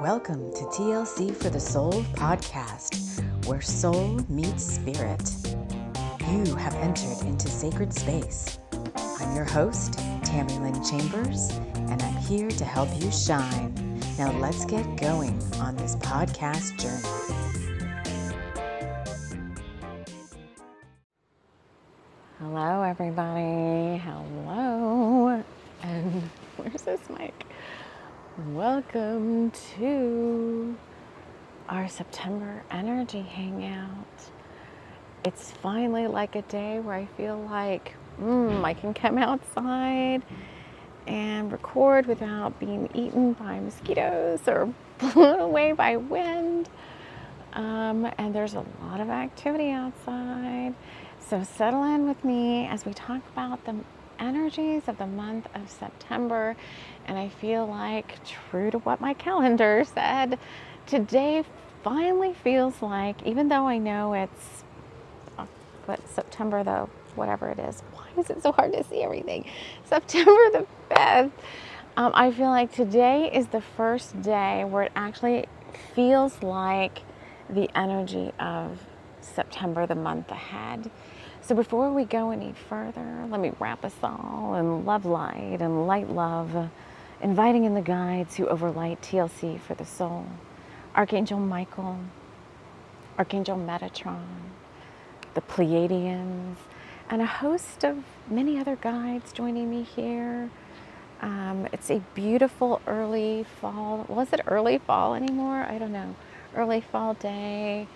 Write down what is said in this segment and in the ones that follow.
Welcome to TLC for the Soul podcast, where soul meets spirit. You have entered into sacred space. I'm your host, TAMI Chambers, and I'm here to help you shine. Now let's get going on this podcast journey. Hello, everybody. Hello. And where's this mic? Welcome to our September energy hangout. It's finally like a day where I feel like I can come outside and record without being eaten by mosquitoes or blown away by wind. And there's a lot of activity outside. So settle in with me as we talk about the energies of the month of September. And I feel like, true to what my calendar said, today finally feels like, even though I know it's September the whatever it is, why is it so hard to see everything? September the 5th. I feel like today is the first day where it actually feels like the energy of September, the month ahead. So before we go any further, let me wrap us all in love light and light love, inviting in the guides who overlight TLC for the soul. Archangel Michael, Archangel Metatron, the Pleiadians, and a host of many other guides joining me here. It's a beautiful early fall. Was it early fall anymore? I don't know. Early fall day.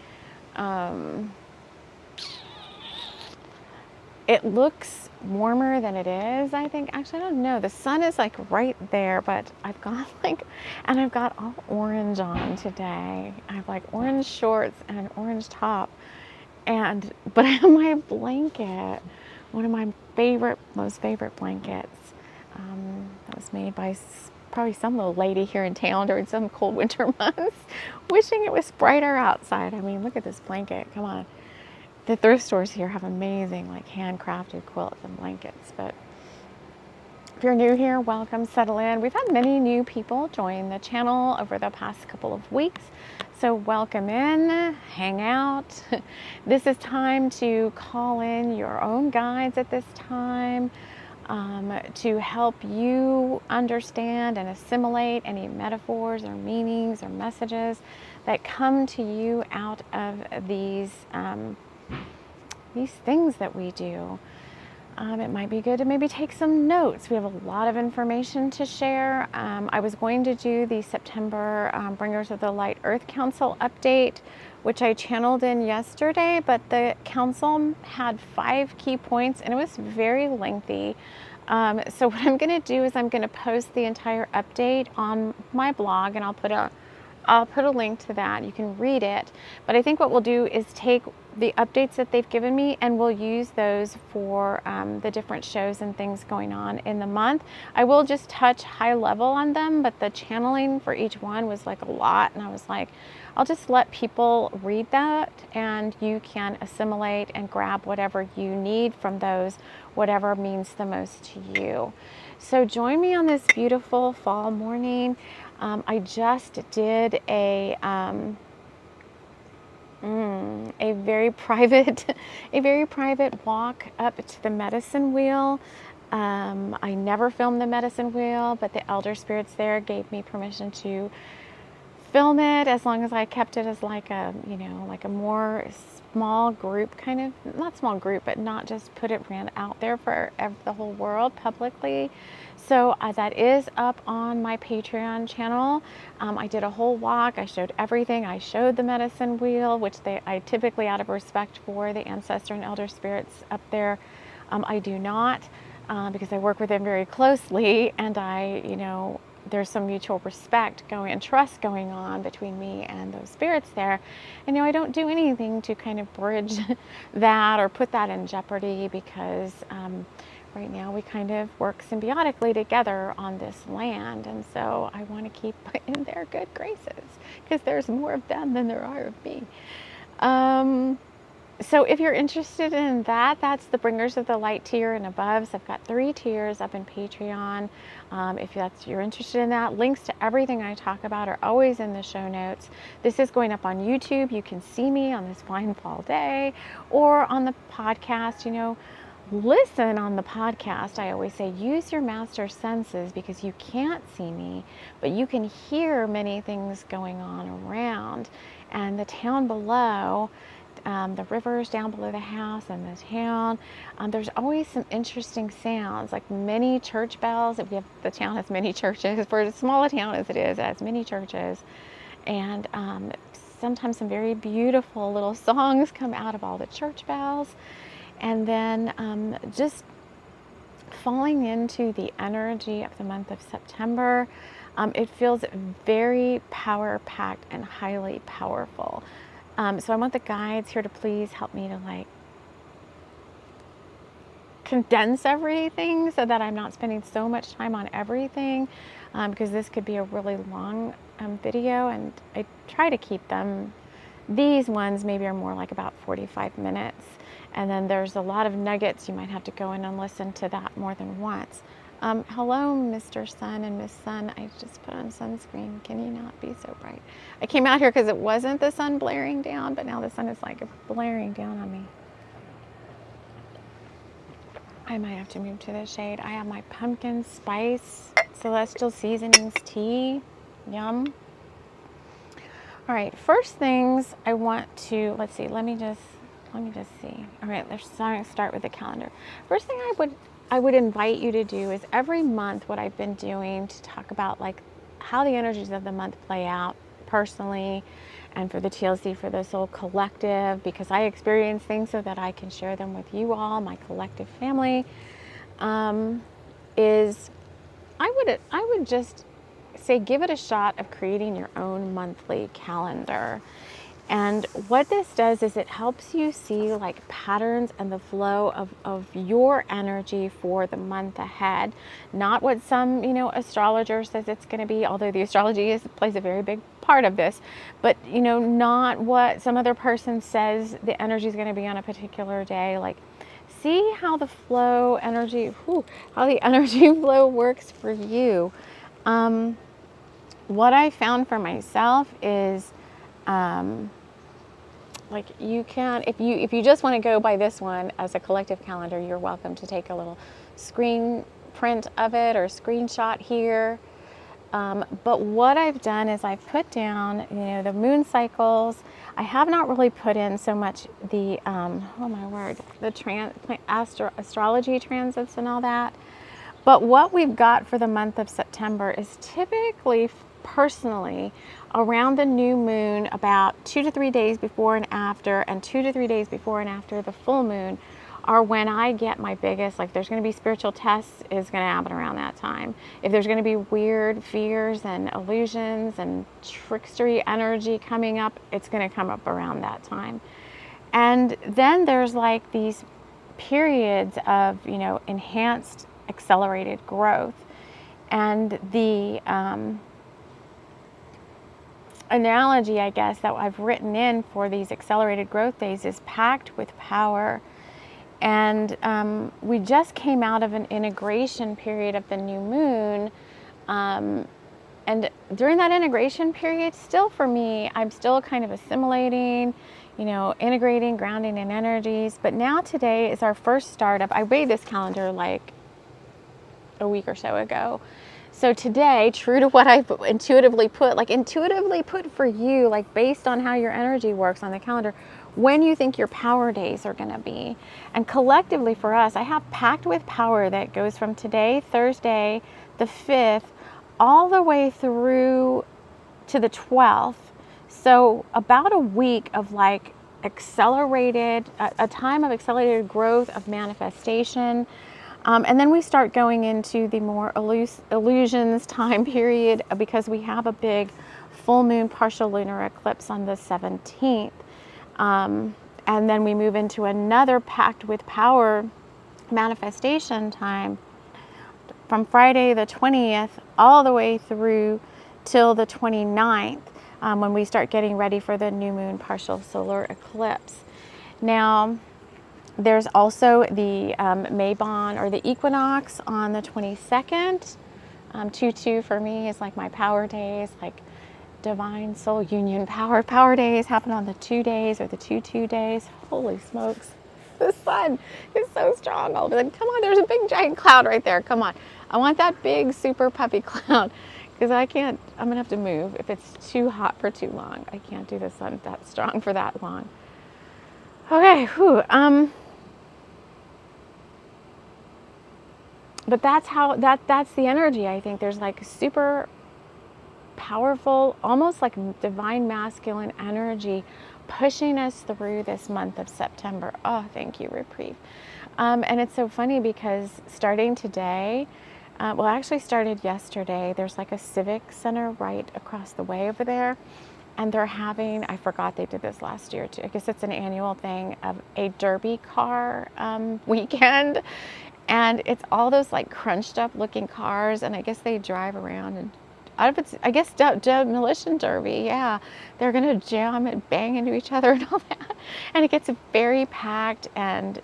It looks warmer than it is, I think. Actually, I don't know. The sun is like right there, but I've got all orange on today. I have like orange shorts and an orange top. But I have my blanket, one of my most favorite blankets, that was made by probably some little lady here in town during some cold winter months, wishing it was brighter outside. I mean, look at this blanket. Come on. The thrift stores here have amazing, like handcrafted quilts and blankets. But if you're new here, welcome, settle in. We've had many new people join the channel over the past couple of weeks. So welcome in, hang out. This is time to call in your own guides at this time to help you understand and assimilate any metaphors or meanings or messages that come to you out of these things that we do. It might be good to maybe take some notes. We have a lot of information to share. I was going to do the September Bringers of the Light Earth Council update, which I channeled in yesterday, but the council had 5 key points and it was very lengthy. So what I'm going to do is I'm going to post the entire update on my blog, and I'll put a link to that. You can read it. But I think what we'll do is take the updates that they've given me and we'll use those for the different shows and things going on in the month. I will just touch high level on them, but the channeling for each one was like a lot. And I was like, I'll just let people read that and you can assimilate and grab whatever you need from those, whatever means the most to you. So join me on this beautiful fall morning. I just did a very private walk up to the medicine wheel. I never filmed the medicine wheel, but the elder spirits there gave me permission to film it, as long as I kept it as like a more small group, kind of, not small group, but not just ran out there for the whole world publicly. So that is up on my Patreon channel. I did a whole walk. I showed everything. I showed the medicine wheel, which I typically, out of respect for the ancestor and elder spirits up there, I do not, because I work with them very closely, and there's some mutual respect and trust going on between me and those spirits there. And I don't do anything to kind of bridge that or put that in jeopardy, because right now we kind of work symbiotically together on this land. And so I want to keep in their good graces, because there's more of them than there are of me. So if you're interested in that, that's the Bringers of the Light tier and above. So I've got 3 tiers up in Patreon. If you're interested in that, links to everything I talk about are always in the show notes. This is going up on YouTube. You can see me on this fine fall day, or on the podcast. Listen on the podcast. I always say use your master senses, because you can't see me, but you can hear many things going on around. And the town below, the rivers down below the house and the town, there's always some interesting sounds, like many church bells. The town has many churches. For as small a town as it has many churches. And sometimes some very beautiful little songs come out of all the church bells. And then just falling into the energy of the month of September, it feels very power-packed and highly powerful. So I want the guides here to please help me to condense everything so that I'm not spending so much time on everything, because this could be a really long video, and I try to keep them. These ones maybe are more like about 45 minutes. And then there's a lot of nuggets. You might have to go in and listen to that more than once. Hello, Mr. Sun and Miss Sun. I just put on sunscreen. Can you not be so bright? I came out here because it wasn't the sun blaring down, but now the sun is blaring down on me. I might have to move to the shade. I have my pumpkin spice celestial seasonings tea. Yum. All right, first things I want to, let's see, let me just see. All right, let's start with the calendar. First thing I would invite you to do is every month, what I've been doing to talk about how the energies of the month play out personally, and for the TLC, for the soul collective, because I experience things so that I can share them with you all, my collective family, is I would just say give it a shot of creating your own monthly calendar. And what this does is it helps you see patterns and the flow of your energy for the month ahead. Not what some, astrologer says it's going to be, although the astrology plays a very big part of this, but, not what some other person says the energy is going to be on a particular day. See how the flow energy, how the energy flow works for you. What I found for myself is, you can, if you just want to go by this one as a collective calendar, you're welcome to take a little screen print of it or screenshot here. But what I've done is I've put down, the moon cycles. I have not really put in so much the, the astrology transits and all that. But what we've got for the month of September is typically, personally, around the new moon, about 2 to 3 days before and after, and 2 to 3 days before and after the full moon, are when I get my biggest, there's going to be spiritual tests is going to happen around that time. If there's going to be weird fears and illusions and trickstery energy coming up, it's going to come up around that time. And then there's these periods of, enhanced accelerated growth. And the analogy, I guess, that I've written in for these accelerated growth days is packed with power. And we just came out of an integration period of the new moon. And during that integration period, still for me, I'm still kind of assimilating, integrating, grounding in energies. But now today is our first startup. I made this calendar a week or so ago. So today, true to what I intuitively put for you, based on how your energy works on the calendar, when you think your power days are going to be. And collectively for us, I have packed with power that goes from today, Thursday, the 5th, all the way through to the 12th. So about a week of accelerated, a time of accelerated growth, of manifestation. And then we start going into the more illusions time period, because we have a big full moon partial lunar eclipse on the 17th. And then we move into another packed with power manifestation time from Friday the 20th all the way through till the 29th, when we start getting ready for the new moon partial solar eclipse. Now, there's also the Mabon or the equinox on the 22nd. 2/2 for me is like my power days, like divine soul union power days happen on the 2 days or the 2/2 days. Holy smokes. The sun is so strong all of a sudden. Come on, there's a big giant cloud right there. Come on. I want that big super puffy cloud because I can't, I'm going to have to move if it's too hot for too long. I can't do the sun that strong for that long. Okay, whew. But that's how, that's the energy. I think there's like super powerful, almost like divine masculine energy pushing us through this month of September. Oh, thank you, Reprieve. And it's so funny because starting today, well, actually started yesterday, there's like a civic center right across the way over there. And they're having, I forgot they did this last year too. I guess it's an annual thing of a derby car weekend. And it's all those like crunched up looking cars. And I guess they drive around and out of it's, I guess, demolition derby. Yeah. They're going to jam and bang into each other and all that. And it gets very packed, and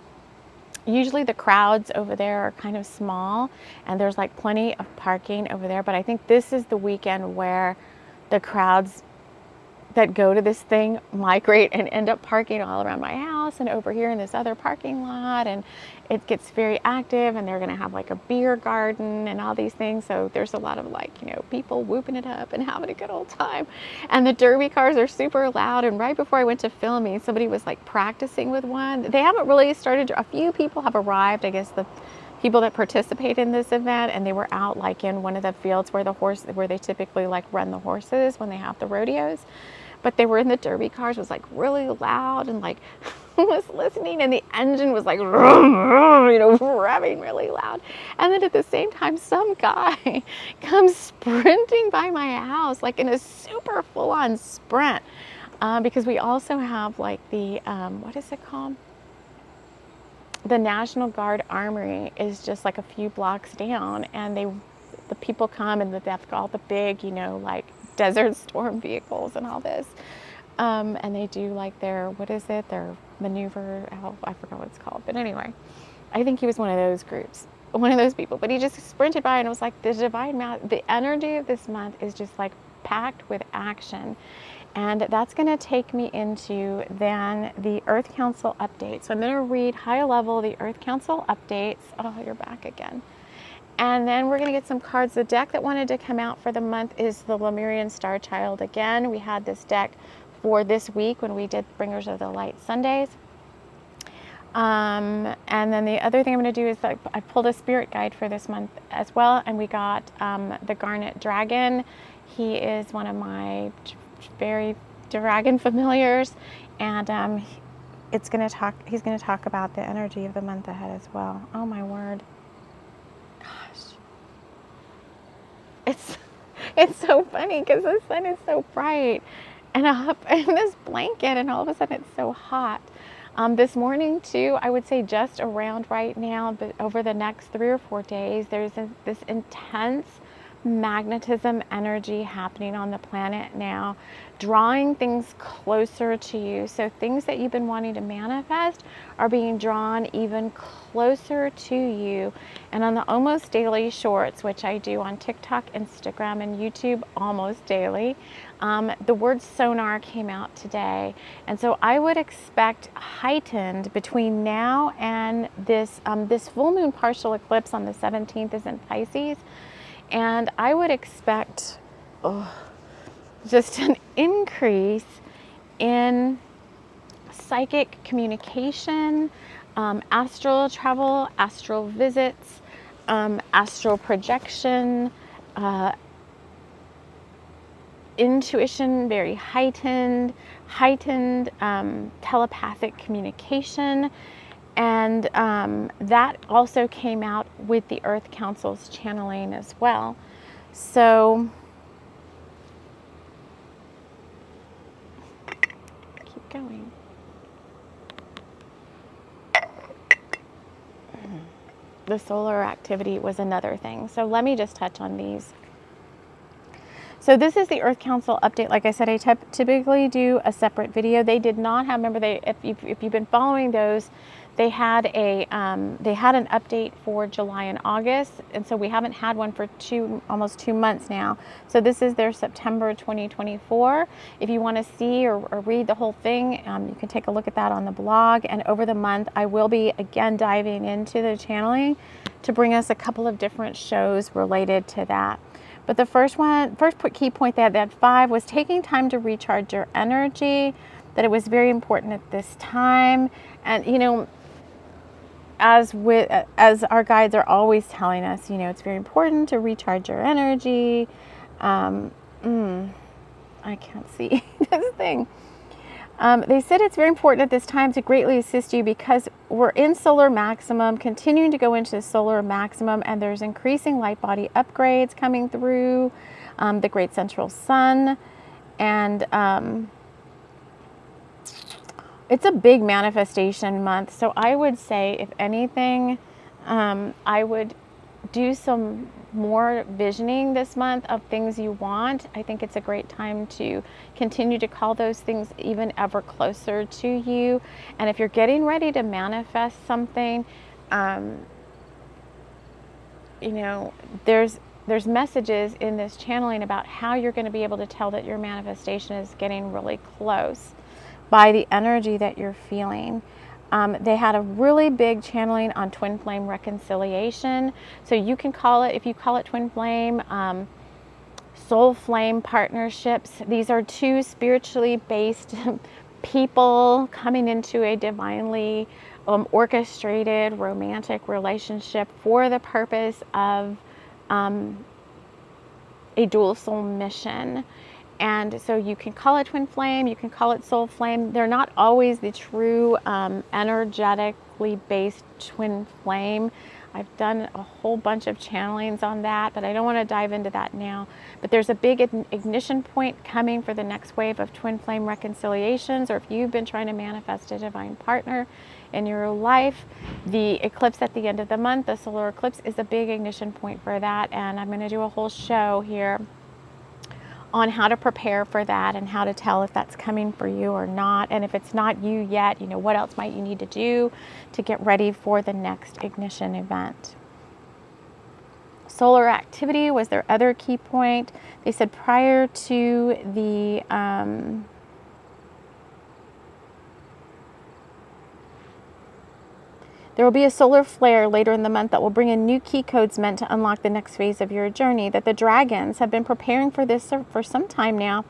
usually the crowds over there are kind of small and there's like plenty of parking over there. But I think this is the weekend where the crowds that go to this thing migrate and end up parking all around my house and over here in this other parking lot, and it gets very active, and they're going to have like a beer garden and all these things. So there's a lot of like, you know, people whooping it up and having a good old time, and the derby cars are super loud. And right before I went to filming, somebody was like practicing with one. They haven't really started, a few people have arrived, I guess the people that participate in this event, and they were out like in one of the fields where where they typically like run the horses when they have the rodeos. But they were in the derby cars, was like really loud, and like was listening, and the engine was like, you know, revving really loud. And then at the same time, some guy comes sprinting by my house, like in a super full-on sprint, because we also have like the, what is it called? The National Guard Armory is just like a few blocks down, and the people come, and they've got all the big, you know, like Desert Storm vehicles and all this. And they do like their, what is it? Their maneuver, I forgot what it's called. But anyway, I think he was one of those groups, one of those people. But he just sprinted by, and it was like the the energy of this month is just like packed with action. And that's going to take me into then the Earth Council update. So I'm going to read high level the Earth Council updates. Oh, you're back again. And then we're going to get some cards. The deck that wanted to come out for the month is the Lemurian Star Child again. We had this deck for this week when we did Bringers of the Light Sundays. And then the other thing I'm going to do is that I pulled a spirit guide for this month as well. And we got the Garnet Dragon. He is one of my very dragon familiars. And he's going to talk about the energy of the month ahead as well. Oh my word. Gosh, it's so funny because the sun is so bright, and I'm up in this blanket, and all of a sudden it's so hot. This morning too, I would say just around right now, but over the next 3 or 4 days, there's this intense magnetism energy happening on the planet now, drawing things closer to you. So things that you've been wanting to manifest are being drawn even closer to you. And on the almost daily shorts, which I do on TikTok, Instagram, and YouTube almost daily, the word sonar came out today. And so I would expect heightened between now and this full moon partial eclipse on the 17th is in Pisces. And I would expect just an increase in psychic communication, astral travel, astral visits, astral projection, intuition, very heightened telepathic communication. And that also came out with the Earth Council's channeling as well. So keep going. The solar activity was another thing. So let me just touch on these. So this is the Earth Council update. Like I said, I typically do a separate video. They did not have, remember, if you've been following those, they had an update for July and August, and so we haven't had one for almost 2 months now. So this is their September 2024. If you want to see or read the whole thing, you can take a look at that on the blog. And over the month, I will be again diving into the channeling to bring us a couple of different shows related to that. But the first key point they had 5 was taking time to recharge your energy, that it was very important at this time. And, you know, as our guides are always telling us, you know, it's very important to recharge your energy. I can't see this thing. They said it's very important at this time to greatly assist you because we're in solar maximum, continuing to go into the solar maximum, and there's increasing light body upgrades coming through the great central sun. And it's a big manifestation month. So I would say, if anything, I would do some more visioning this month of things you want. I think it's a great time to continue to call those things even ever closer to you. And if you're getting ready to manifest something, you know, there's messages in this channeling about how you're going to be able to tell that your manifestation is getting really close by the energy that you're feeling. They had a really big channeling on twin flame reconciliation. So you can call it, if you call it twin flame, soul flame partnerships. These are 2 spiritually based people coming into a divinely orchestrated romantic relationship for the purpose of a dual soul mission. And so you can call it twin flame, you can call it soul flame. They're not always the true energetically based twin flame. I've done a whole bunch of channelings on that, but I don't want to dive into that now. But there's a big ignition point coming for the next wave of twin flame reconciliations, or if you've been trying to manifest a divine partner in your life, the eclipse at the end of the month, the solar eclipse, is a big ignition point for that. And I'm going to do a whole show here on how to prepare for that and how to tell if that's coming for you or not. And if it's not you yet, you know, what else might you need to do to get ready for the next ignition event. Solar activity was their other key point. They said prior to the there will be a solar flare later in the month that will bring in new key codes meant to unlock the next phase of your journey. That the dragons have been preparing for this for some time now,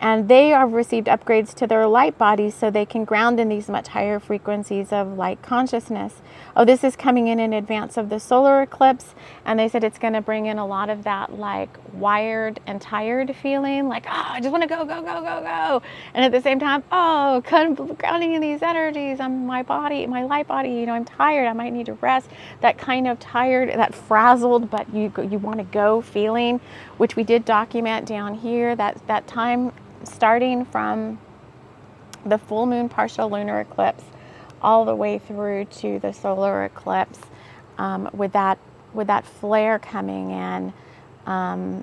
and they have received upgrades to their light bodies so they can ground in these much higher frequencies of light consciousness. Oh, this is coming in advance of the solar eclipse, and they said it's going to bring in a lot of that like wired and tired feeling, like, oh, I just want to go, go, go, go, go. And at the same time, oh, grounding in these energies, my light body, you know, I'm tired, I might need to rest. That kind of tired, that frazzled, but you want to go feeling, which we did document down here, that time starting from the full moon partial lunar eclipse all the way through to the solar eclipse, with that flare coming in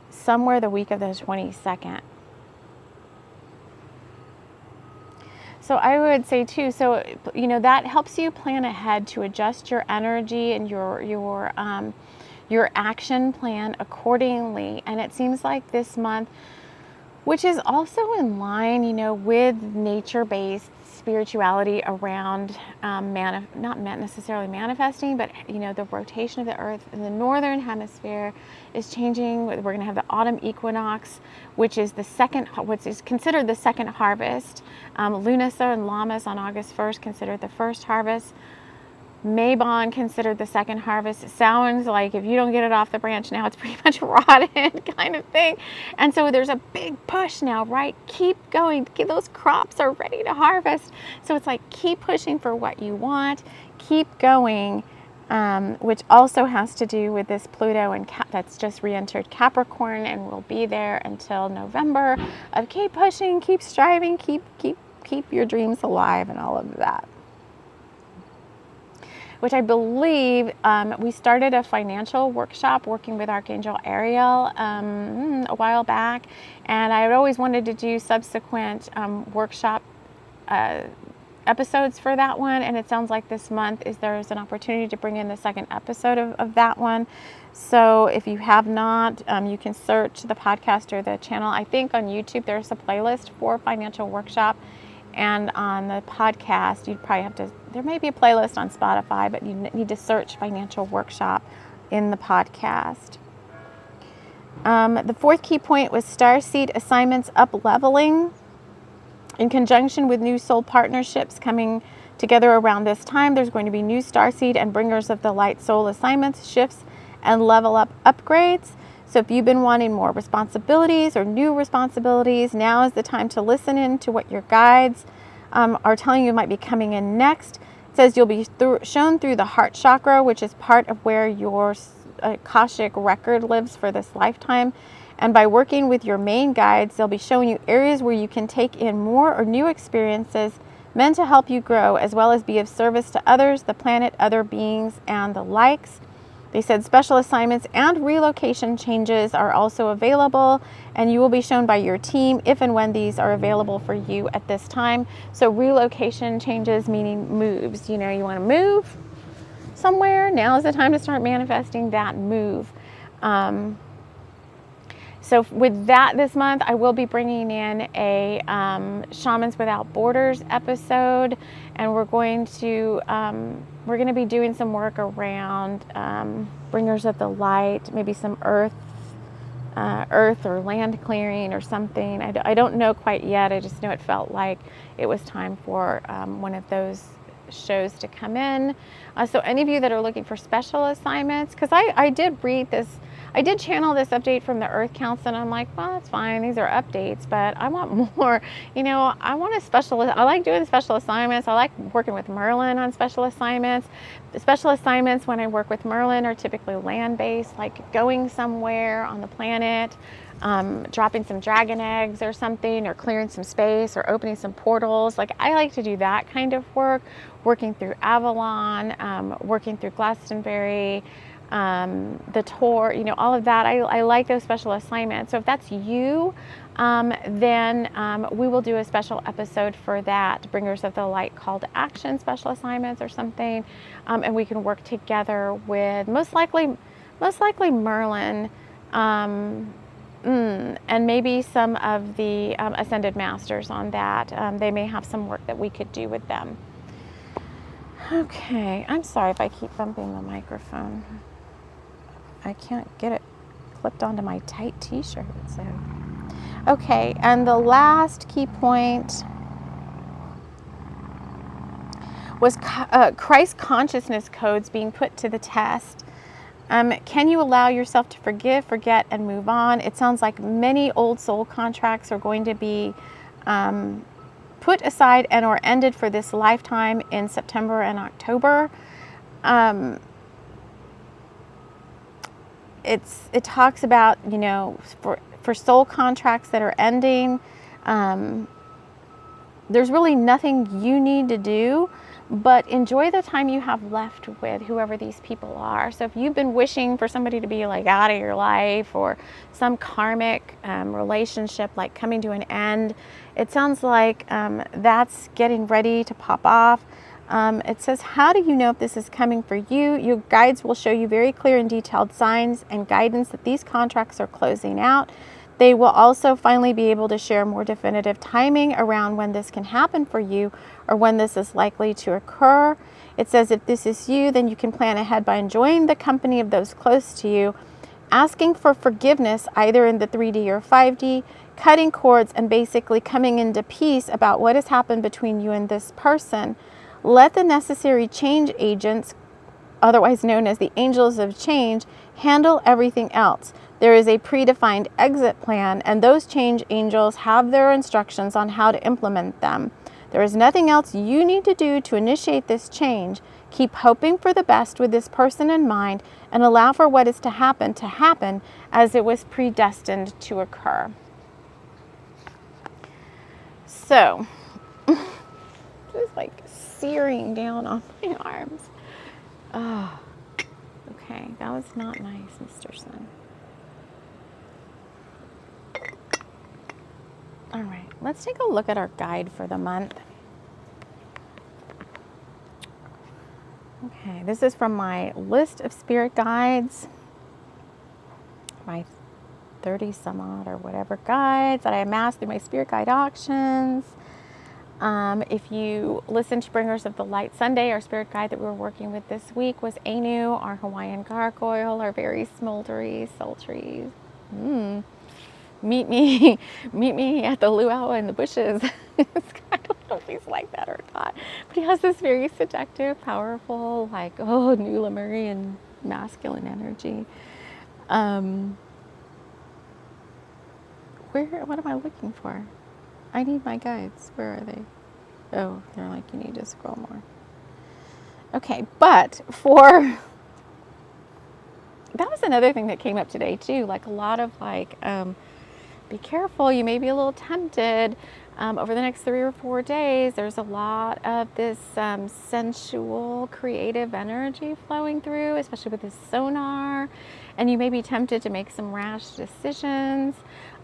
somewhere the week of the 22nd. So I would say too, so you know, that helps you plan ahead to adjust your energy and your action plan accordingly. And it seems like this month, which is also in line, you know, with nature-based spirituality around not necessarily manifesting, but you know, the rotation of the earth in the northern hemisphere is changing. We're going to have the autumn equinox, which is what is considered the second harvest. Lunasa and Lammas on August 1st considered the first harvest. Mabon considered the second harvest. It sounds like if you don't get it off the branch now, it's pretty much rotten kind of thing. And so there's a big push now, right? Keep going. Those crops are ready to harvest. So it's like, keep pushing for what you want. Keep going, which also has to do with this Pluto and that's just re-entered Capricorn and will be there until November, of keep pushing, keep striving, keep your dreams alive and all of that. which I believe we started a financial workshop working with Archangel Ariel a while back, and I had always wanted to do subsequent workshop episodes for that one, and it sounds like this month there's an opportunity to bring in the second episode of that one. So if you have not, you can search the podcast or the channel. I think on YouTube there's a playlist for financial workshop, and on the podcast you'd probably have to, there may be a playlist on Spotify, but you need to search financial workshop in the podcast. The fourth key point was starseed assignments up leveling. In conjunction with new soul partnerships coming together around this time, there's going to be new starseed and bringers of the light soul assignments, shifts, and level up upgrades. So if you've been wanting more responsibilities or new responsibilities, now is the time to listen in to what your guides are telling you might be coming in next. It says you'll be shown through the heart chakra, which is part of where your Akashic record lives for this lifetime. And by working with your main guides, they'll be showing you areas where you can take in more or new experiences meant to help you grow, as well as be of service to others, the planet, other beings, and the likes. They said special assignments and relocation changes are also available, and you will be shown by your team if and when these are available for you at this time. So relocation changes meaning moves. You know, you want to move somewhere, now is the time to start manifesting that move. So with that this month, I will be bringing in a Shamans Without Borders episode, and we're going to be doing some work around bringers of the light, maybe some earth or land clearing or something. I don't know quite yet. I just know it felt like it was time for one of those shows to come in. So any of you that are looking for special assignments, because I did read this, I did channel this update from the Earth Council, and I'm like, well, that's fine. These are updates, but I want more. You know, I want a special, I like doing special assignments. I like working with Merlin on special assignments. The special assignments when I work with Merlin are typically land-based, like going somewhere on the planet, dropping some dragon eggs or something, or clearing some space, or opening some portals. Like, I like to do that kind of work, working through Avalon, working through Glastonbury, the tour, you know, all of that. I like those special assignments. So if that's you, then we will do a special episode for that, Bringers of the Light Call to Action special assignments or something, and we can work together with most likely Merlin, and maybe some of the Ascended Masters on that. They may have some work that we could do with them. Okay, I'm sorry if I keep bumping the microphone. I can't get it clipped onto my tight t-shirt. So, okay, and the last key point was Christ consciousness codes being put to the test. Can you allow yourself to forgive, forget, and move on? It sounds like many old soul contracts are going to be put aside and or ended for this lifetime in September and October. It talks about, you know, for soul contracts that are ending, there's really nothing you need to do, but enjoy the time you have left with whoever these people are. So if you've been wishing for somebody to be like out of your life, or some karmic relationship like coming to an end, it sounds like that's getting ready to pop off. It says, how do you know if this is coming for you? Your guides will show you very clear and detailed signs and guidance that these contracts are closing out. They will also finally be able to share more definitive timing around when this can happen for you, or when this is likely to occur. It says if this is you, then you can plan ahead by enjoying the company of those close to you, asking for forgiveness either in the 3D or 5D, cutting cords, and basically coming into peace about what has happened between you and this person. Let the necessary change agents, otherwise known as the angels of change, handle everything else. There is a predefined exit plan, and those change angels have their instructions on how to implement them. There is nothing else you need to do to initiate this change. Keep hoping for the best with this person in mind, and allow for what is to happen as it was predestined to occur. So, just like searing down on my arms. Oh, okay. That was not nice, Mr. Sun. All right, let's take a look at our guide for the month. Okay, this is from my list of spirit guides, my 30 some odd or whatever guides that I amassed through my spirit guide auctions. If you listen to Bringers of the Light Sunday, our spirit guide that we were working with this week was Anu, our Hawaiian gargoyle, our very smoldery, sultry. Meet me, meet me at the luau in the bushes. I don't know if he's like that or not, but he has this very seductive, powerful, like, new Lemurian masculine energy. What am I looking for? I need my guides. Where are they? Oh, they're like, you need to scroll more. Okay, but that was another thing that came up today too, like a lot of like, be careful, you may be a little tempted over the next 3 or 4 days. There's a lot of this sensual, creative energy flowing through, especially with this sonar, and you may be tempted to make some rash decisions,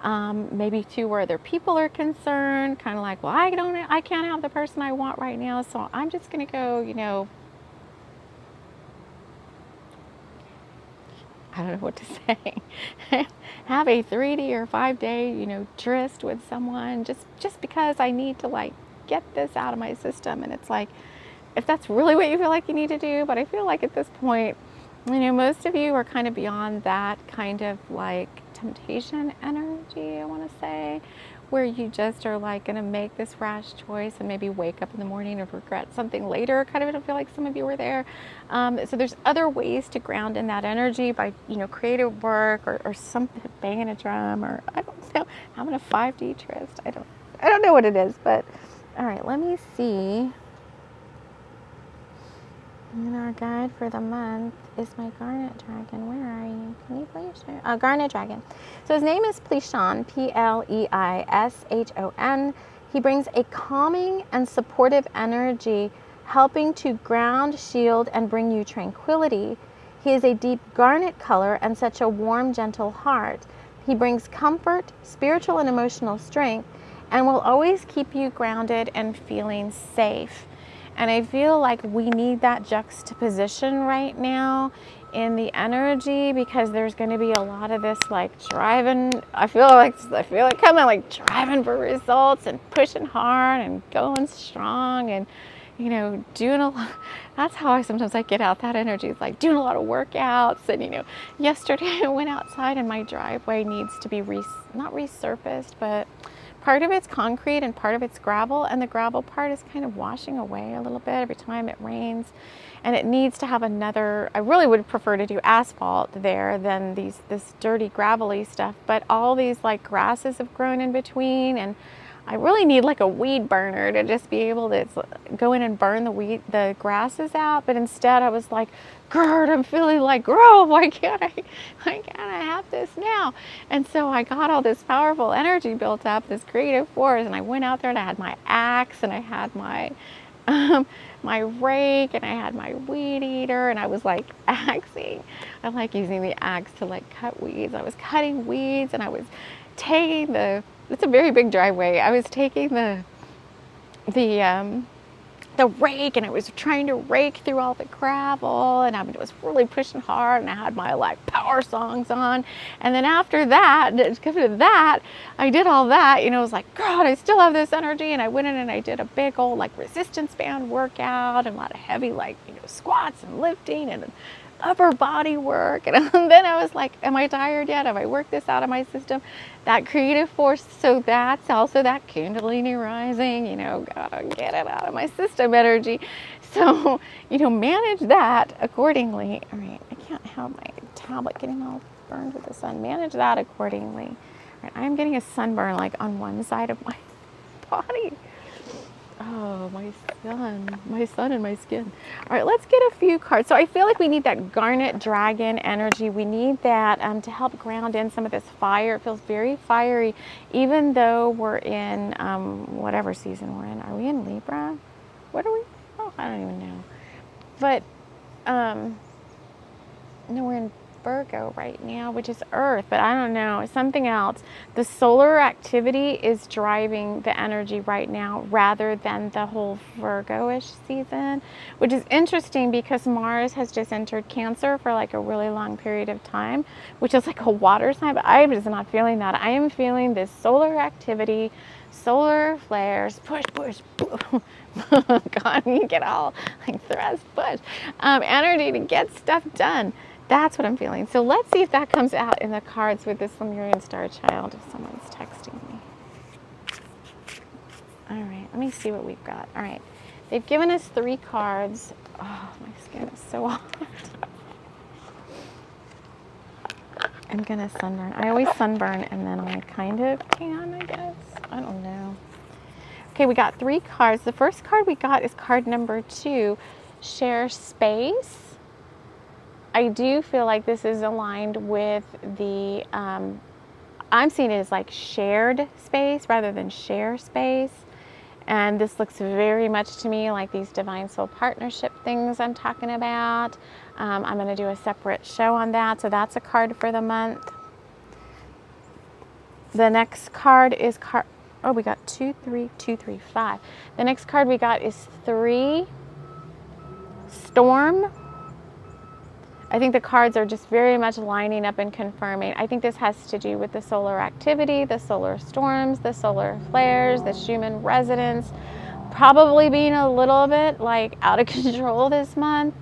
maybe too where other people are concerned, kind of like, well, I can't have the person I want right now, so I'm just gonna go, I don't know what to say. Have a 3D or 5-day, tryst with someone just because I need to like get this out of my system. And it's like, if that's really what you feel like you need to do, but I feel like at this point, most of you are kind of beyond that kind of like temptation energy, I want to say, where you just are like going to make this rash choice and maybe wake up in the morning and regret something later. Kind of, I don't feel like some of you were there. So there's other ways to ground in that energy by, creative work or something, banging a drum, or I don't know, having a 5D tryst. I don't know what it is, but all right, let me see. And our guide for the month is my Garnet Dragon. Where are you? Can you please share? Garnet Dragon. So his name is Pleishon, Pleishon. He brings a calming and supportive energy, helping to ground, shield, and bring you tranquility. He is a deep garnet color and such a warm, gentle heart. He brings comfort, spiritual and emotional strength, and will always keep you grounded and feeling safe. And I feel like we need that juxtaposition right now in the energy, because there's going to be a lot of this like driving. I feel it coming, like driving for results and pushing hard and going strong and doing a lot. That's how I sometimes get out that energy. It's like doing a lot of workouts. And yesterday I went outside and my driveway needs to be not resurfaced, but part of it's concrete and part of it's gravel, and the gravel part is kind of washing away a little bit every time it rains, and it needs to have another. I really would prefer to do asphalt there than this dirty gravelly stuff, but all these like grasses have grown in between, and I really need like a weed burner to just be able to go in and burn the grasses out. But instead I was like, Gerd, I'm feeling like, girl, why can't I have this now? And so I got all this powerful energy built up, this creative force, and I went out there and I had my axe and I had my my rake and I had my weed eater, and I was like axing. I like using the axe to like cut weeds. I was cutting weeds and I was taking it's a very big driveway. I was taking the rake and I was trying to rake through all the gravel, and I was really pushing hard, and I had my like power songs on. And then after that, I did all that, I was like, God, I still have this energy. And I went in and I did a big old like resistance band workout and a lot of heavy like, squats and lifting and upper body work. And then I was like, am I tired yet? Have I worked this out of my system? That creative force. So that's also that Kundalini rising, gotta get it out of my system energy. So, manage that accordingly. All right, I can't have my tablet getting all burned with the sun. Manage that accordingly. All right, I'm getting a sunburn like on one side of my body. Oh, my sun and my skin. All right, let's get a few cards. So I feel like we need that Garnet Dragon energy. We need that to help ground in some of this fire. It feels very fiery, even though we're in whatever season we're in. Are we in Libra? What are we? Oh, I don't even know. But no, we're in Virgo right now, which is Earth, but I don't know, it's something else. The solar activity is driving the energy right now rather than the whole Virgo-ish season, which is interesting because Mars has just entered Cancer for like a really long period of time, which is like a water sign, but I'm just not feeling that. I am feeling this solar activity, solar flares, push, push, push. God, you get all like thrust, push, energy to get stuff done. That's what I'm feeling. So let's see if that comes out in the cards with this Lemurian star child if someone's texting me. All right, let me see what we've got. All right, they've given us 3 cards. Oh, my skin is so hot. I'm gonna sunburn. I always sunburn and then I kind of can, I guess. I don't know. Okay, we got 3 cards. The first card we got is card number 2, share space. I do feel like this is aligned with the, I'm seeing it as like shared space rather than share space. And this looks very much to me like these divine soul partnership things I'm talking about. I'm going to do a separate show on that. So that's a card for the month. The next card is oh, we got 2, 3, 2, 3, 5. The next card we got is 3, storm. I think the cards are just very much lining up and confirming. I think this has to do with the solar activity, the solar storms, the solar flares, the Schumann resonance, probably being a little bit like out of control this month.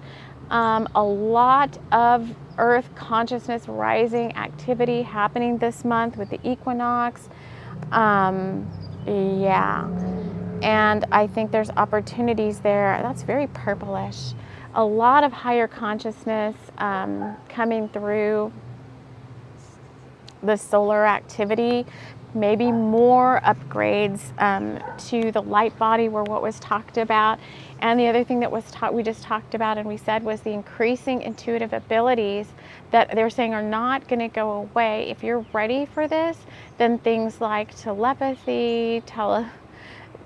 A lot of Earth consciousness rising activity happening this month with the equinox. Yeah. And I think there's opportunities there. That's very purplish. A lot of higher consciousness coming through the solar activity, maybe more upgrades to the light body were what was talked about. And the other thing that was we just talked about and we said was the increasing intuitive abilities that they're saying are not going to go away. If you're ready for this, then things like telepathy,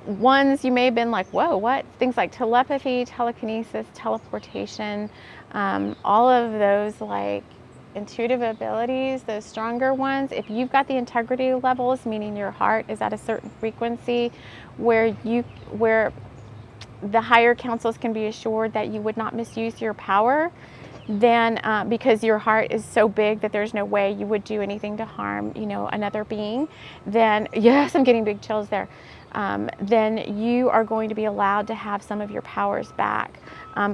ones you may have been like, whoa, what? Things like telepathy, telekinesis, teleportation, all of those like intuitive abilities, those stronger ones, if you've got the integrity levels, meaning your heart is at a certain frequency where the higher councils can be assured that you would not misuse your power, then because your heart is so big that there's no way you would do anything to harm, another being, then, yes, I'm getting big chills there. Then you are going to be allowed to have some of your powers back.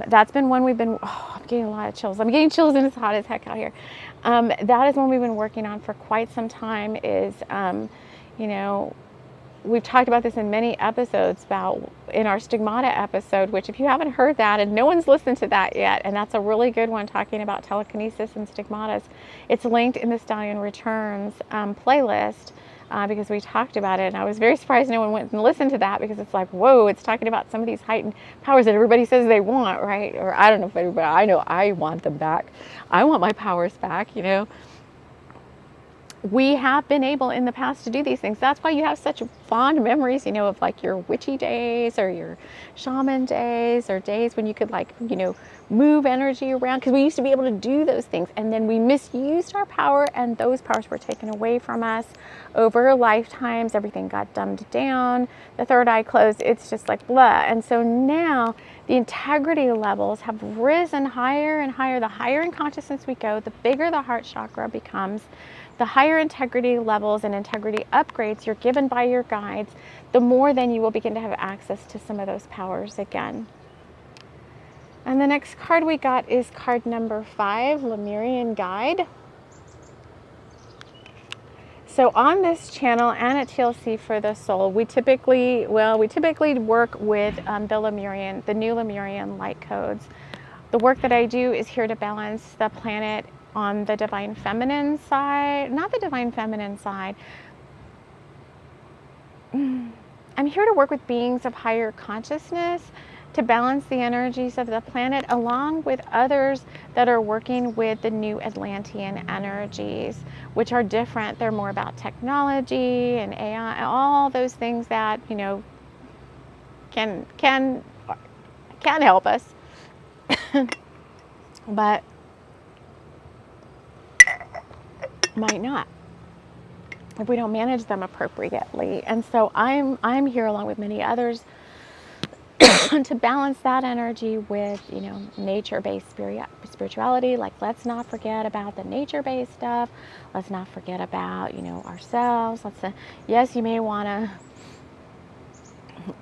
That's been one I'm getting a lot of chills. I'm getting chills and it's hot as heck out here. That is one we've been working on for quite some time is, we've talked about this in many episodes in our stigmata episode, which if you haven't heard that and no one's listened to that yet, and that's a really good one talking about telekinesis and stigmatas, it's linked in the Stallion Returns playlist because we talked about it, and I was very surprised no one went and listened to that because it's like, whoa, it's talking about some of these heightened powers that everybody says they want, right? Or I don't know if everybody, I know I want them back. I want my powers back, We have been able in the past to do these things. That's why you have such fond memories, of like your witchy days or your shaman days or days when you could move energy around, because we used to be able to do those things, and then we misused our power and those powers were taken away from us over lifetimes. Everything got dumbed down, the third eye closed, it's just like blah. And so now the integrity levels have risen higher and higher. The higher in consciousness we go, the bigger the heart chakra becomes. The higher integrity levels and integrity upgrades you're given by your guides, the more then you will begin to have access to some of those powers again. And the next card we got is card number 5, Lemurian Guide. So on this channel and at TLC for the Soul, we typically work with the new Lemurian light codes. The work that I do is here to balance the planet on the divine feminine side, not the divine feminine side. I'm here to work with beings of higher consciousness to balance the energies of the planet, along with others that are working with the new Atlantean energies, which are different. They're more about technology and AI, all those things that can help us. but might not if we don't manage them appropriately. And so I'm here along with many others to balance that energy with, nature-based spirituality. Like, let's not forget about the nature-based stuff. Let's not forget about, ourselves. Yes, you may want to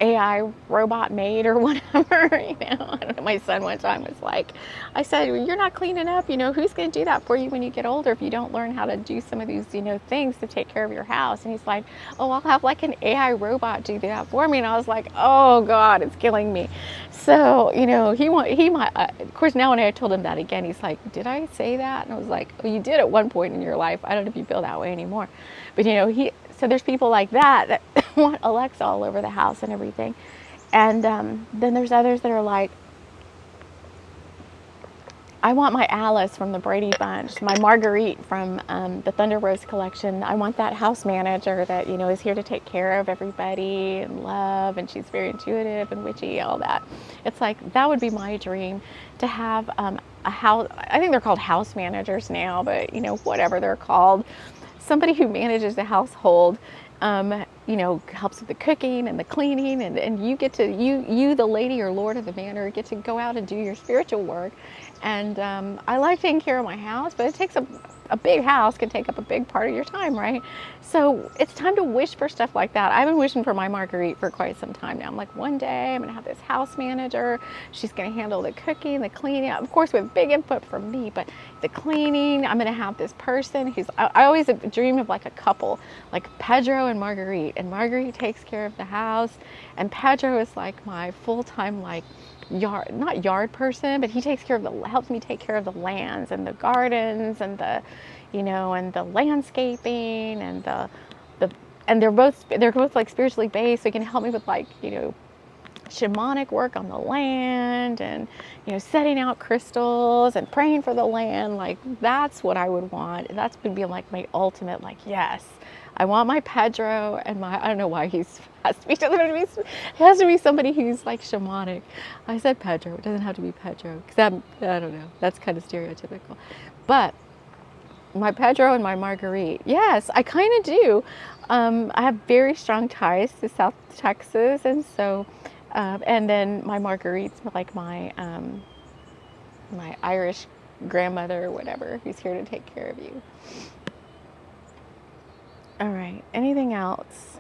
AI robot maid or whatever, I don't know. My son one time was like, I said, well, you're not cleaning up, who's going to do that for you when you get older if you don't learn how to do some of these, things to take care of your house? And he's like, oh, I'll have like an AI robot do that for me. And I was like, oh God, it's killing me. So, he might, of course, now when I told him that again, he's like, did I say that? And I was like, oh, you did at one point in your life. I don't know if you feel that way anymore. But, so there's people like that want Alexa all over the house and everything. And then there's others that are like, I want my Alice from the Brady Bunch, my Marguerite from the Thunder Rose collection. I want that house manager that, is here to take care of everybody and love, and she's very intuitive and witchy, all that. It's like, that would be my dream, to have a house. I think they're called house managers now, but, whatever they're called. Somebody who manages the household, helps with the cooking and the cleaning, and you get to, you the lady or lord of the manor, get to go out and do your spiritual work. And I like taking care of my house, but it takes a big house can take up a big part of your time, right? So it's time to wish for stuff like that. I've been wishing for my Marguerite for quite some time now. I'm like, one day I'm gonna have this house manager. She's gonna handle the cooking, the cleaning, of course with big input from me, but the cleaning. I'm gonna have this person who's, I always dream of like a couple, like Pedro and Marguerite. And Marguerite takes care of the house, and Pedro is like my full-time, like, not yard person, but he takes care of helps me take care of the lands and the gardens and the, and the landscaping and and they're both like spiritually based, so he can help me with, like, shamanic work on the land, and setting out crystals and praying for the land. Like, that's what I would want. That's would be like my ultimate, like, yes, I want my Pedro and my, I don't know why it has to be somebody who's like shamanic. I said Pedro, it doesn't have to be Pedro, because I don't know, that's kind of stereotypical. But my Pedro and my Marguerite, yes, I kind of do. I have very strong ties to South Texas, and so, and then my Marguerite's like my my Irish grandmother or whatever, who's here to take care of you. All right, anything else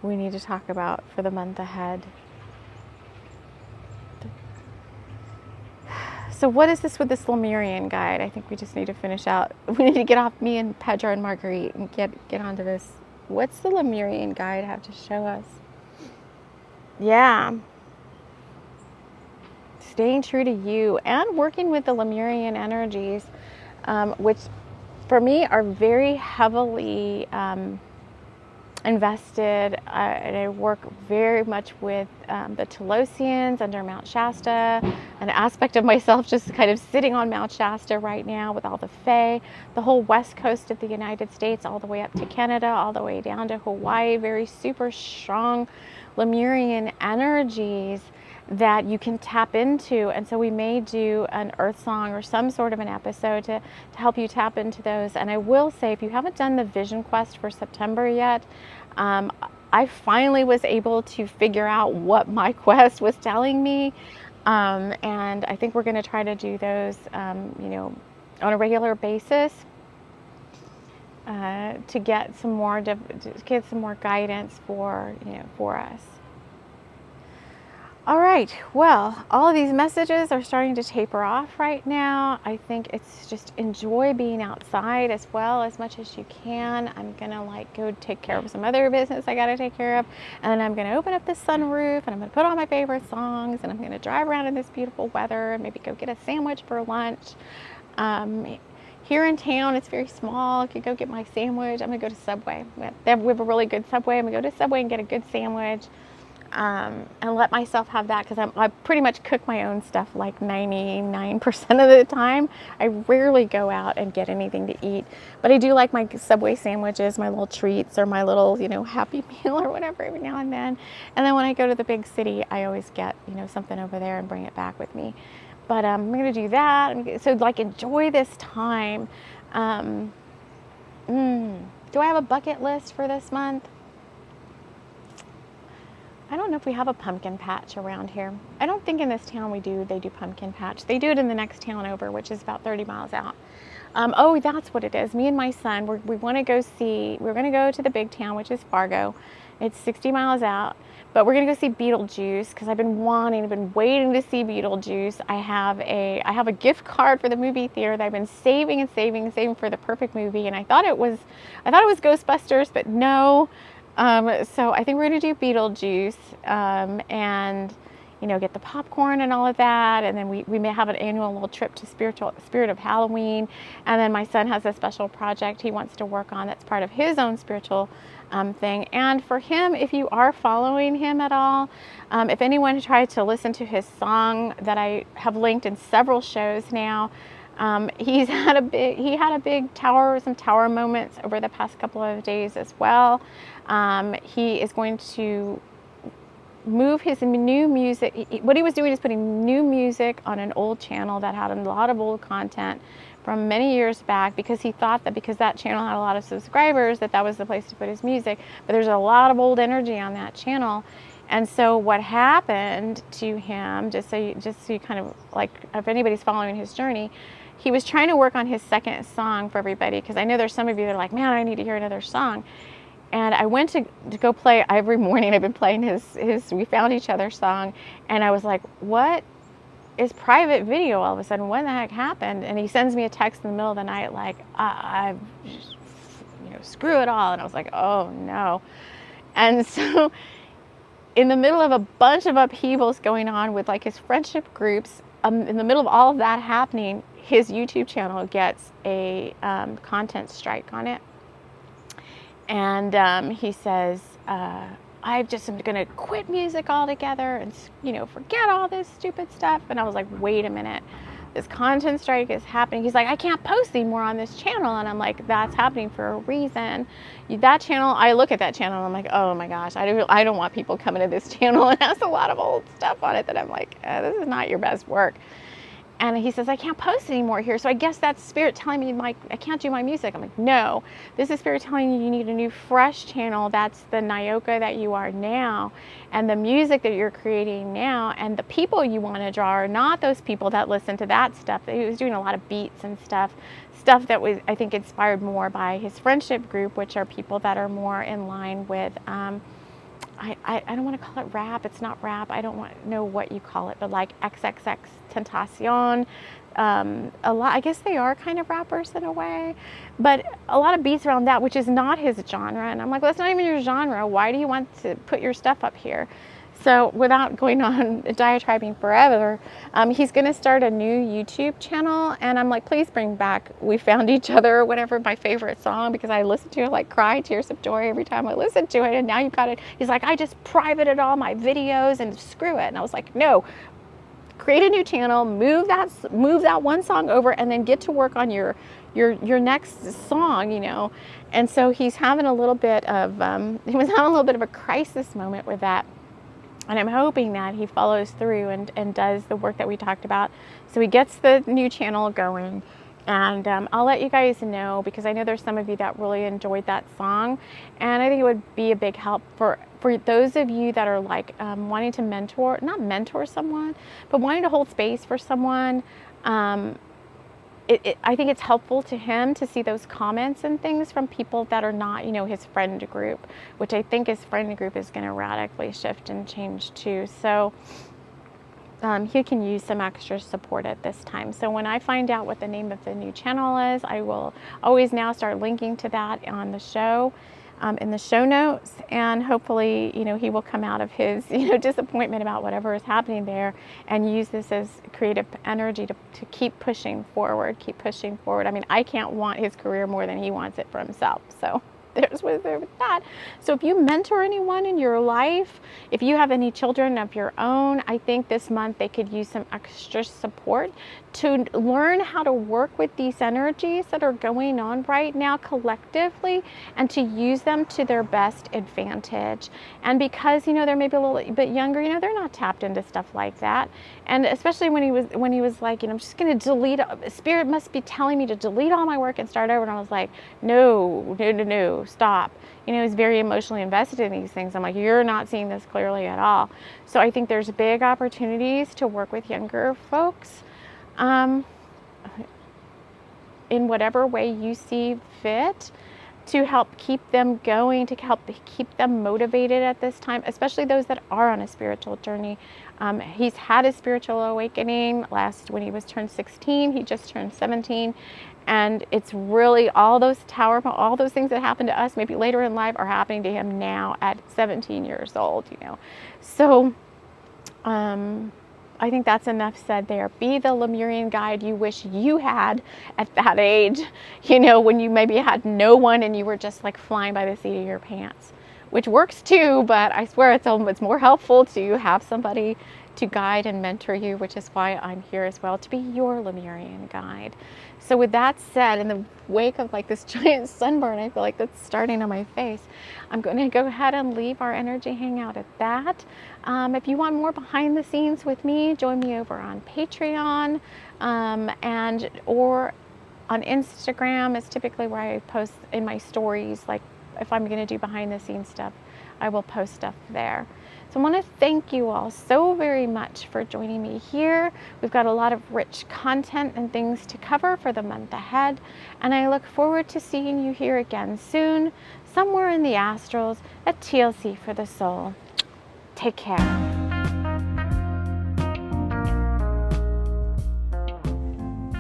we need to talk about for the month ahead? So what is this with this Lemurian guide? I think we just need to finish out. We need to get off me and Pedro and Marguerite and get onto this. What's the Lemurian guide have to show us? Yeah. Staying true to you and working with the Lemurian energies, which for me are very heavily invested. And I work very much with the Telosians under Mount Shasta, an aspect of myself just kind of sitting on Mount Shasta right now with all the Fae, the whole west coast of the United States, all the way up to Canada, all the way down to Hawaii, very super strong Lemurian energies that you can tap into. And so we may do an earth song or some sort of an episode to help you tap into those. And I will say, if you haven't done the vision quest for September yet, I finally was able to figure out what my quest was telling me. And I think we're going to try to do those, on a regular basis, to get some more guidance for us. All right, well, all of these messages are starting to taper off right now. I think it's just enjoy being outside as well as much as you can. I'm gonna go take care of some other business I gotta take care of, and then I'm gonna open up the sunroof and I'm gonna put on my favorite songs, and I'm gonna drive around in this beautiful weather and maybe go get a sandwich for lunch. Here in town, it's very small. I could go get my sandwich. I'm gonna go to Subway. We have a really good Subway. I'm gonna go to Subway and get a good sandwich. And let myself have that, because I pretty much cook my own stuff like 99% of the time. I rarely go out and get anything to eat, but I do like my Subway sandwiches, my little treats, or my little, Happy Meal or whatever every now and then. And then when I go to the big city, I always get, something over there and bring it back with me. But I'm going to do that. So like enjoy this time. Do I have a bucket list for this month? I don't know if we have a pumpkin patch around here. I don't think in this town they do pumpkin patch. They do it in the next town over, which is about 30 miles out. Oh, that's what it is. Me and my son, we want to go see, we're going to go to the big town, which is Fargo. It's 60 miles out, but we're going to go see Beetlejuice because I've been waiting to see Beetlejuice. I have a gift card for the movie theater that I've been saving for the perfect movie. And I thought it was Ghostbusters, but no. So I think we're going to do Beetlejuice, and get the popcorn and all of that. And then we may have an annual little trip to Spirit of Halloween. And then my son has a special project he wants to work on that's part of his own spiritual thing. And for him, if you are following him at all, if anyone tried to listen to his song that I have linked in several shows now, he had a big some tower moments over the past couple of days as well. He is going to move his new music. What he was doing is putting new music on an old channel that had a lot of old content from many years back, because he thought that because that channel had a lot of subscribers that was the place to put his music. But there's a lot of old energy on that channel. And so what happened to him, just so you kind of like, if anybody's following his journey, he was trying to work on his second song for everybody, because I know there's some of you that are like, man, I need to hear another song. And I went to go play every morning. I've been playing his We Found Each Other song. And I was like, what is private video all of a sudden? What the heck happened? And he sends me a text in the middle of the night like, screw it all. And I was like, oh no. And so in the middle of a bunch of upheavals going on with like his friendship groups, in the middle of all of that happening, his YouTube channel gets a content strike on it. And he says, I'm just going to quit music altogether and, forget all this stupid stuff. And I was like, wait a minute, this content strike is happening. He's like, I can't post anymore on this channel. And I'm like, that's happening for a reason. That channel, I look at that channel and I'm like, oh my gosh, I don't want people coming to this channel. It has a lot of old stuff on it that I'm like, this is not your best work. And he says, I can't post anymore here. So I guess that's Spirit telling me I can't do my music. I'm like, no, this is Spirit telling you need a new fresh channel. That's the Nyoka that you are now. And the music that you're creating now and the people you want to draw are not those people that listen to that stuff. He was doing a lot of beats and stuff that was, I think, inspired more by his friendship group, which are people that are more in line with, I don't want to call it rap. It's not rap. I don't know what you call it, but like XXX Tentacion. I guess they are kind of rappers in a way, but a lot of beats around that, which is not his genre. And I'm like, well, that's not even your genre. Why do you want to put your stuff up here? So without going on diatribing forever, he's going to start a new YouTube channel. And I'm like, please bring back We Found Each Other or whatever, my favorite song, because I listen to it, like cry tears of joy every time I listen to it. And now you've got it. He's like, I just privated all my videos and screw it. And I was like, no, create a new channel, move that one song over, and then get to work on your next song, And so he's having a little bit of, a crisis moment with that. And I'm hoping that he follows through and does the work that we talked about. So he gets the new channel going. And I'll let you guys know, because I know there's some of you that really enjoyed that song. And I think it would be a big help for those of you that are like wanting to not mentor someone, but wanting to hold space for someone. I think it's helpful to him to see those comments and things from people that are not, his friend group, which I think his friend group is going to radically shift and change too. So he can use some extra support at this time. So when I find out what the name of the new channel is, I will always now start linking to that on the show, in the show notes, and hopefully, he will come out of his, disappointment about whatever is happening there and use this as creative energy to keep pushing forward. I mean, I can't want his career more than he wants it for himself. So there's with that. So if you mentor anyone in your life, if you have any children of your own, I think this month they could use some extra support to learn how to work with these energies that are going on right now collectively, and to use them to their best advantage. And because, they're maybe a little bit younger, they're not tapped into stuff like that. And especially when he was like, I'm just going to delete, Spirit must be telling me to delete all my work and start over. And I was like, no, stop. He's very emotionally invested in these things. I'm like, you're not seeing this clearly at all. So I think there's big opportunities to work with younger folks in whatever way you see fit, to help keep them going, to help keep them motivated at this time, especially those that are on a spiritual journey. He's had a spiritual awakening when he was turned 16. He just turned 17. And it's really all those things that happened to us maybe later in life are happening to him now at 17 years old, So, I think that's enough said there. Be the Lemurian guide you wish you had at that age, when you maybe had no one and you were just like flying by the seat of your pants, which works too, but I swear it's more helpful to have somebody to guide and mentor you, which is why I'm here as well, to be your Lemurian guide. So with that said, in the wake of like this giant sunburn, I feel like that's starting on my face, I'm going to go ahead and leave our energy hangout at that. If you want more behind the scenes with me, join me over on Patreon, or on Instagram is typically where I post in my stories. Like if I'm going to do behind the scenes stuff, I will post stuff there. So I want to thank you all so very much for joining me here. We've got a lot of rich content and things to cover for the month ahead, and I look forward to seeing you here again soon, somewhere in the astrals at TLC for the Soul. Take care.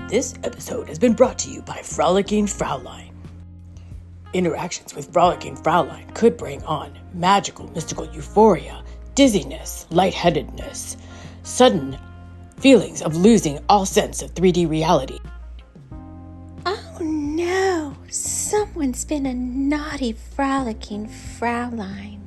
This episode has been brought to you by Frolicking Fraulein. Interactions with Frolicking Fraulein could bring on magical, mystical euphoria, dizziness, lightheadedness, sudden feelings of losing all sense of 3D reality. Oh no, someone's been a naughty Frolicking Fraulein.